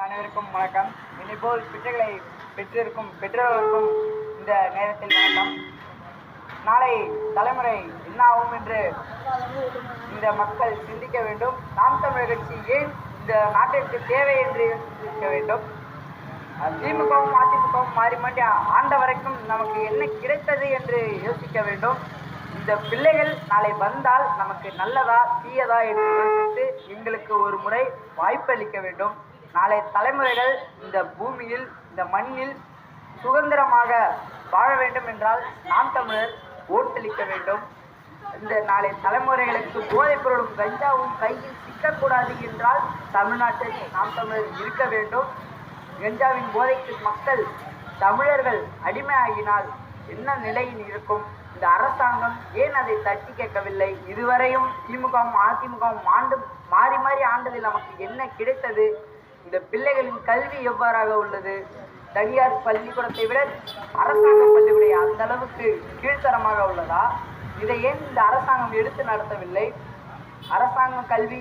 அனைவருக்கும் வணக்கம். இனிபோல் பிச்சைகளை பெற்றிருக்கும் பெற்றோர்களுக்கும் இந்த நேரத்தில் வணக்கம். நாளை தலைமுறை என்ன ஆகும் என்று இந்த மக்கள் சிந்திக்க வேண்டும். நாம் தமிழர் கட்சி ஏன் இந்த நாட்டிற்கு தேவை என்று சிந்திக்க வேண்டும். திமுகவும் அதிமுகவும் மாறி மாறி ஆண்ட வரைக்கும் நமக்கு என்ன கிடைத்தது என்று யோசிக்க வேண்டும். இந்த பிள்ளைகள் நாளை வந்தால் நமக்கு நல்லதா தீயதா என்று யோசித்து எங்களுக்கு ஒரு முறை வாய்ப்பளிக்க வேண்டும். நாளை தலைமுறைகள் இந்த பூமியில் இந்த மண்ணில் சுதந்திரமாக வாழ வேண்டும் என்றால் நாம் தமிழர் ஓட்டளிக்க வேண்டும். இந்த நாளை தலைமுறைகளுக்கு போதைப் பொருளும் கஞ்சாவும் கையில் சிக்கக்கூடாது என்றால் தமிழ்நாட்டில் நாம் தமிழர் இருக்க வேண்டும். கஞ்சாவின் போதைக்கு மக்கள் தமிழர்கள் அடிமையாகினால் என்ன நிலையில் இருக்கும்? இந்த அரசாங்கம் ஏன் அதை தட்டி கேட்கவில்லை? இதுவரையும் திமுகவும் அதிமுகவும் மாறி மாறி ஆண்டதில் நமக்கு என்ன கிடைத்தது? இந்த பிள்ளைகளின் கல்வி எவ்வாறாக உள்ளது? தனியார் பள்ளிக்கூடத்தை விட அரசாங்க பள்ளிக்கூட அந்த அளவுக்கு கீழ்த்தரமாக உள்ளதா? இதை ஏன் இந்த அரசாங்கம் எடுத்து நடத்தவில்லை? அரசாங்க கல்வி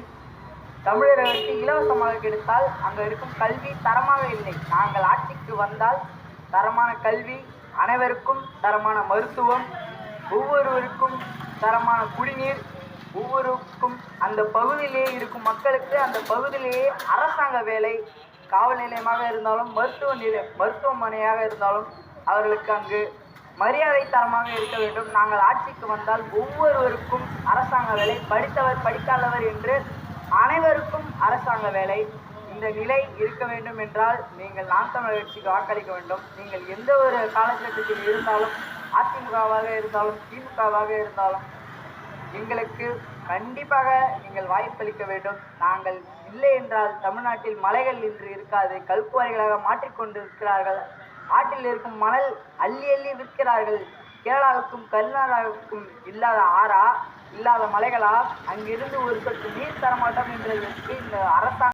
தமிழர்களுக்கு இலவசமாக கிடைத்தால் அங்கே இருக்கும் கல்வி தரமாக இல்லை. நாங்கள் ஆட்சிக்கு வந்தால் தரமான கல்வி, அனைவருக்கும் தரமான மருத்துவம், ஒவ்வொருவருக்கும் தரமான குடிநீர், ஒவ்வொருக்கும் அந்த பகுதியிலேயே இருக்கும் மக்களுக்கு அந்த பகுதியிலேயே அரசாங்க வேலை, காவல் நிலையமாக இருந்தாலும் மருத்துவமனையாக இருந்தாலும் அவர்களுக்கு அங்கு மரியாதை தரமாக இருக்க வேண்டும். நாங்கள் ஆட்சிக்கு வந்தால் ஒவ்வொருவருக்கும் அரசாங்க வேலை, படித்தவர் படிக்காதவர் என்று அனைவருக்கும் அரசாங்க வேலை. இந்த நிலை இருக்க வேண்டும் என்றால் நீங்கள் நாம் தமிழர் கட்சிக்கு வாக்களிக்க வேண்டும். நீங்கள் எந்த ஒரு காலகட்டத்தில் இருந்தாலும், அதிமுகவாக இருந்தாலும் திமுகவாக இருந்தாலும் எங்களுக்கு கண்டிப்பாக நீங்கள் வாய்ப்பளிக்க வேண்டும். நாங்கள் இல்லை என்றால் தமிழ்நாட்டில் மலைகள் இன்று இருக்காது, கல்குவாரிகளாக மாற்றிக்கொண்டிருக்கிறார்கள். ஆற்றில் இருக்கும் மணல் அள்ளி அள்ளி விற்கிறார்கள். கேரளாவுக்கும் கர்நாடகாவுக்கும் இல்லாத ஆறா, இல்லாத மலைகளா? அங்கிருந்து ஒரு சொட்டு நீர் தரமாட்டோம் என்றதற்கு இந்த அரசாங்கம்